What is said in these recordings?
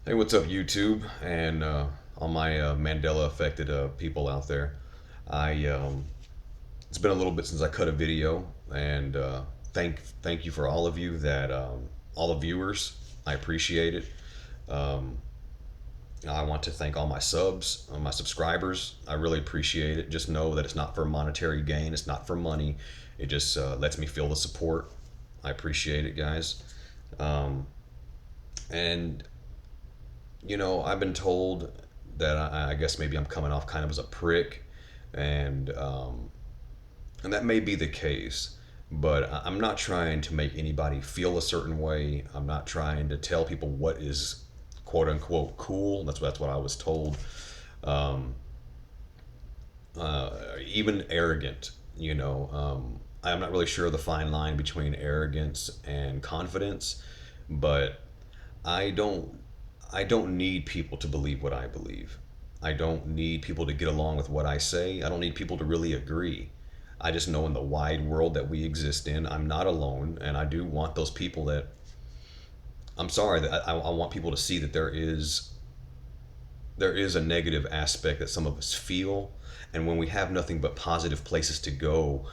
Hey, what's up, YouTube, and all my Mandela affected people out there? I It's been a little bit since I cut a video, and thank you for all of you that all the viewers. I appreciate it. Um, I want to thank all my subs, my subscribers. I really appreciate it. Just know that it's not for monetary gain. It's not for money. It just lets me feel the support. I appreciate it, guys. Um, and I've been told that I guess maybe I'm coming off kind of as a prick, and that may be the case. But I'm not trying to make anybody feel a certain way. I'm not trying to tell people what is quote unquote cool. That's what I was told. Um, Even arrogant. I'm not really sure of the fine line between arrogance and confidence, but I don't I don't need people to believe what I believe. I don't need people to get along with what I say. I don't need people to really agree. I just know in the wide world that we exist in, I'm not alone, and I do want those people that I'm sorry that I want people to see that there is a negative aspect that some of us feel, and when we have nothing but positive places to go,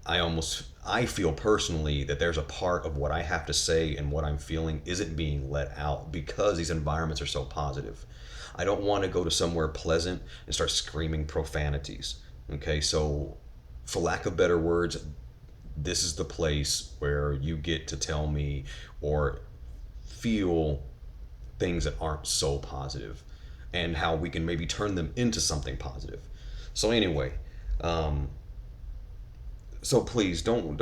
I feel personally that there's a part of what I have to say and what I'm feeling isn't being let out because these environments are so positive. I don't want to go to somewhere pleasant and start screaming profanities. Okay, so for lack of better words, this is the place where you get to tell me or feel things that aren't so positive and how we can maybe turn them into something positive. So anyway, um, so please don't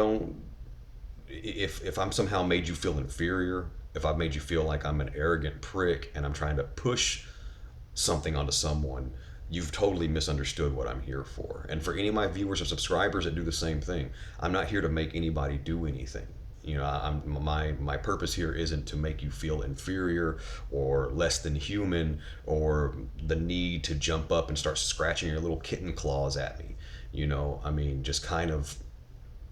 if I'm somehow made you feel inferior, if I've made you feel like I'm an arrogant prick and I'm trying to push something onto someone, you've totally misunderstood what I'm here for. And for any of my viewers or subscribers that do the same thing, I'm not here to make anybody do anything. My purpose here isn't to make you feel inferior or less than human or the need to jump up and start scratching your little kitten claws at me. Just kind of,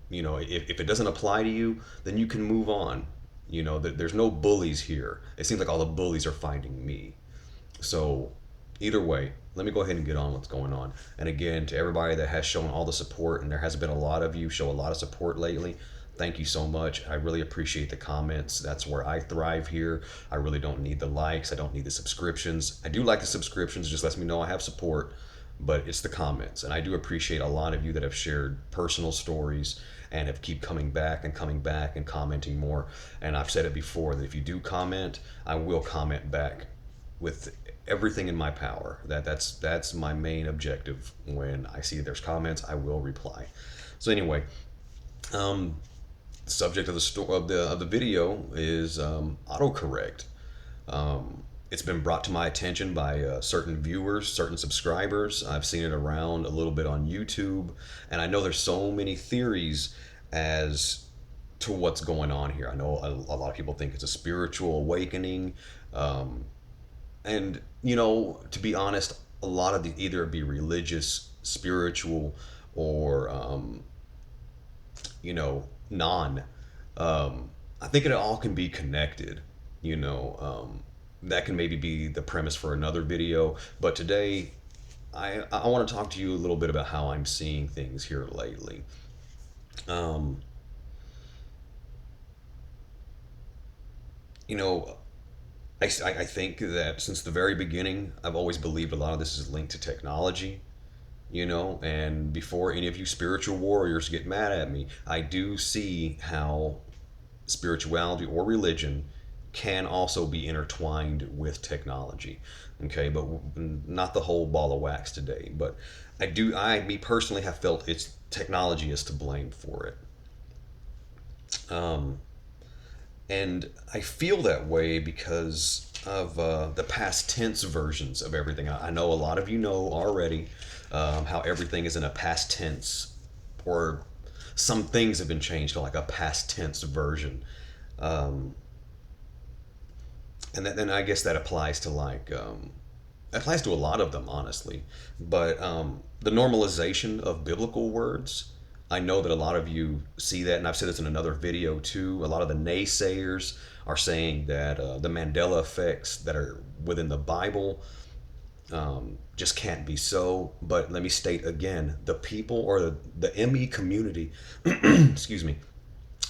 if it doesn't apply to you, then you can move on. There's no bullies here. It seems like all the bullies are finding me. So either way, let me go ahead and get on what's going on. And again, to everybody that has shown all the support, and there has been a lot of you show a lot of support lately, thank you so much. I really appreciate the comments. That's where I thrive here. I really don't need the likes. I don't need the subscriptions. I do like the subscriptions. It just lets me know I have support, but it's the comments. And I do appreciate a lot of you that have shared personal stories and have keep coming back and commenting more. And I've said it before that if you do comment, I will comment back with everything in my power. That's my main objective. When I see there's comments, I will reply. So anyway, um, the subject of the video is autocorrect. It's been brought to my attention by certain viewers, certain subscribers. I've seen it around a little bit on YouTube, and I know there's so many theories as to what's going on here. I know a lot of people think it's a spiritual awakening. Um, and to be honest, a lot of the either be religious, spiritual, or non. I think it all can be connected. That can maybe be the premise for another video. But today, I want to talk to you a little bit about how I'm seeing things here lately. Um, you know, I think that since the very beginning, I've always believed a lot of this is linked to technology. And before any of you spiritual warriors get mad at me, I do see how spirituality or religion can also be intertwined with technology. Okay, but not the whole ball of wax today. But me personally, have felt it's technology is to blame for it. Um, and I feel that way because of the past tense versions of everything. I know a lot of you know already how everything is in a past tense, or some things have been changed to like a past tense version. Um, and then I guess that applies to that applies to a lot of them, honestly. But the normalization of biblical words. I know that a lot of you see that, and I've said this in another video too. A lot of the naysayers are saying that the Mandela effects that are within the Bible just can't be so. But let me state again, the people or the ME community, excuse me,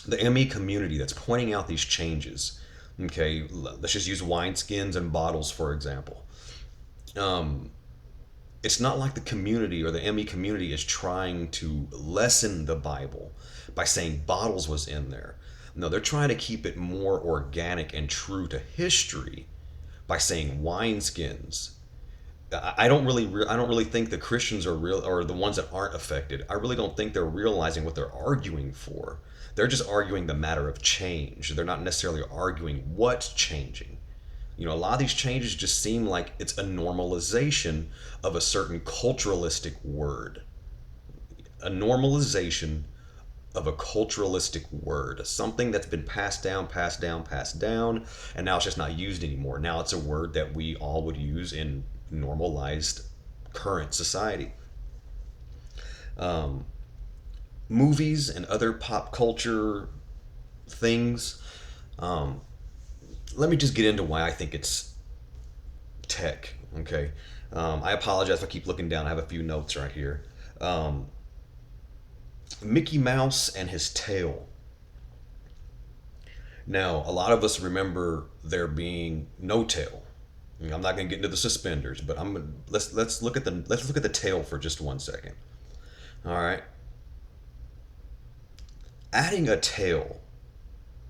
the ME community that's pointing out these changes. Okay, let's just use wineskins and bottles for example. Um, it's not like the community or the ME community is trying to lessen the Bible by saying bottles was in there. No, they're trying to keep it more organic and true to history by saying wineskins. I don't really think the Christians are real or the ones that aren't affected. I really don't think they're realizing what they're arguing for. They're just arguing the matter of change. They're not necessarily arguing what's changing. A lot of these changes just seem like it's a normalization of a certain culturalistic word. A normalization of a culturalistic word. Something that's been passed down, passed down, passed down, and now it's just not used anymore. Now it's a word that we all would use in normalized current society. Um, Movies and other pop culture things. Um, Let me just get into why I think it's tech. Okay. I apologize if I keep looking down. I have a few notes right here. Um, Mickey Mouse and his tail. Now, a lot of us remember there being no tail. I'm not going to get into the suspenders, but let's look at the tail for just 1 second. All right, adding a tail,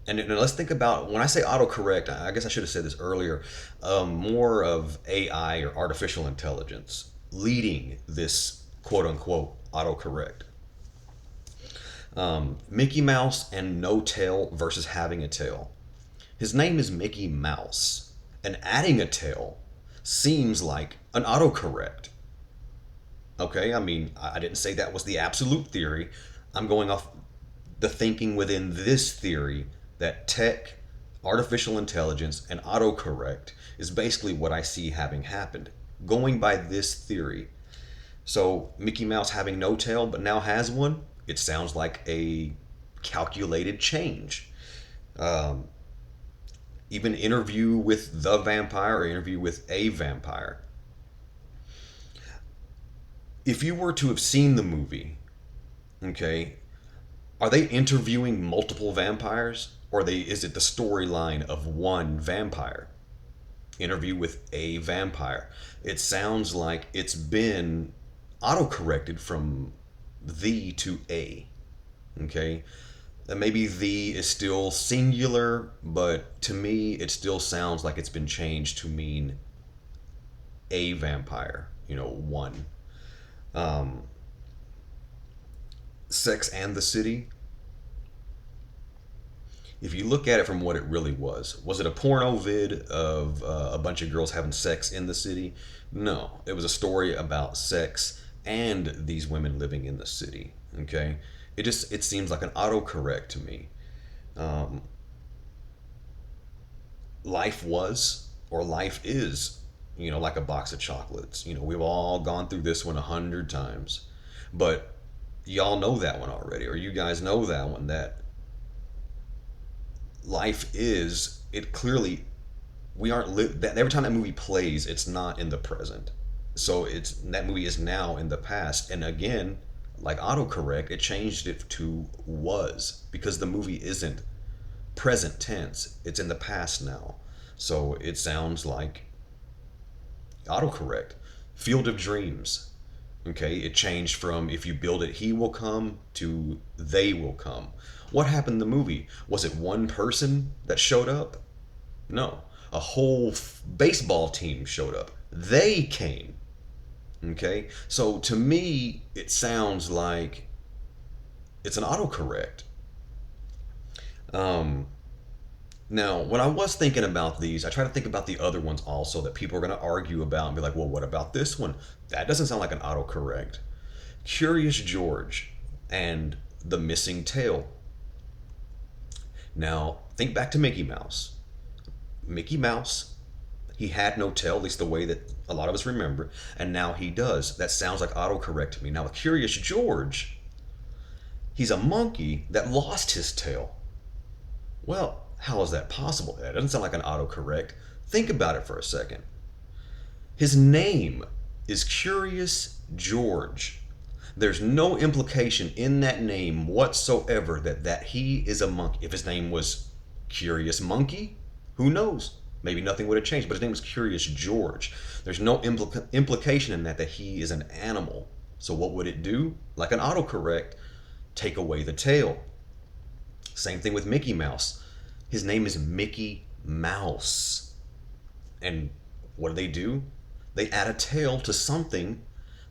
and let's think about when I say autocorrect. I guess I should have said this earlier. More of AI or artificial intelligence leading this quote unquote autocorrect. Mickey Mouse and no tail versus having a tail. His name is Mickey Mouse, and adding a tail seems like an autocorrect. Okay, I mean, I didn't say that was the absolute theory. I'm going off the thinking within this theory that tech, artificial intelligence, and autocorrect is basically what I see having happened. Going by this theory. So, Mickey Mouse having no tail but now has one, it sounds like a calculated change. Um, Even Interview with the Vampire or Interview with a Vampire. If you were to have seen the movie, okay, are they interviewing multiple vampires? Or is it the storyline of one vampire? Interview with a Vampire. It sounds like it's been autocorrected from the to a. Okay? And maybe the is still singular, but to me, it still sounds like it's been changed to mean a vampire, one. Um, Sex and the City. If you look at it from what it really was it a porno vid of a bunch of girls having sex in the city? No, it was a story about sex and these women living in the city. Okay, it seems like an autocorrect to me. Um, Life was or life is, like a box of chocolates. We've all gone through this one 100 times, but y'all know that one already, or you guys know that one that life is it clearly we aren't that every time that movie plays it's not in the present, so it's that movie is now in the past, and again, like autocorrect, it changed it to was because the movie isn't present tense, it's in the past now, so it sounds like autocorrect. Field of Dreams. Okay, it changed from if you build it, he will come to they will come. What happened in the movie? Was it one person that showed up? No. A whole baseball team showed up. They came. Okay? So to me, it sounds like it's an autocorrect. Um, Now, when I was thinking about these, I try to think about the other ones also that people are going to argue about and be like, well, what about this one? That doesn't sound like an autocorrect. Curious George and the missing tail. Now, think back to Mickey Mouse. Mickey Mouse, he had no tail, at least the way that a lot of us remember, and now he does. That sounds like autocorrect to me. Now, with Curious George, He's a monkey that lost his tail. Well, how is that possible? That doesn't sound like an autocorrect. Think about it for a second. His name is Curious George. There's no implication in that name whatsoever that he is a monkey. If his name was Curious Monkey, who knows? Maybe nothing would have changed, but his name was Curious George. There's no implication in that he is an animal. So what would it do? Like an autocorrect, take away the tail. Same thing with Mickey Mouse. His name is Mickey Mouse. And what do? They add a tail to something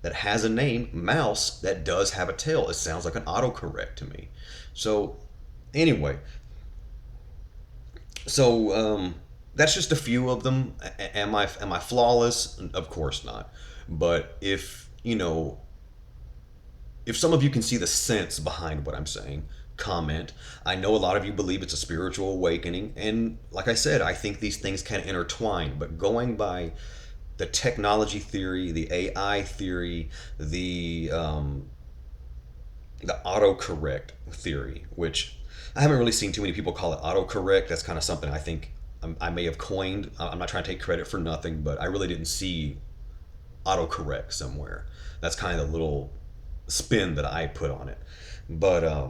that has a name, mouse, that does have a tail. It sounds like an autocorrect to me. So, anyway, that's just a few of them. Am I flawless? Of course not. But if some of you can see the sense behind what I'm saying, comment. I know a lot of you believe it's a spiritual awakening, and like I said, I think these things kind of intertwine. But going by the technology theory, the AI theory, the autocorrect theory, which I haven't really seen too many people call it autocorrect. That's kind of something I think I may have coined. I'm not trying to take credit for nothing, but I really didn't see autocorrect somewhere. That's kind of the little spin that I put on it. But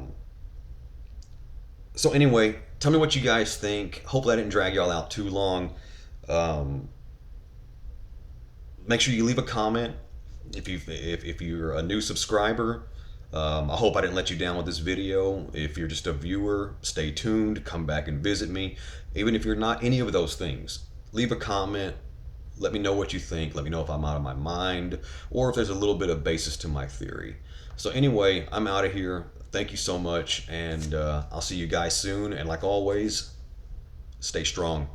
so anyway, tell me what you guys think. Hopefully I didn't drag y'all out too long. Um, Make sure you leave a comment if you're a new subscriber. I hope I didn't let you down with this video. If you're just a viewer, stay tuned. Come back and visit me. Even if you're not any of those things, leave a comment. Let me know what you think. Let me know if I'm out of my mind or if there's a little bit of basis to my theory. So anyway, I'm out of here. Thank you so much, and I'll see you guys soon. And like always, stay strong.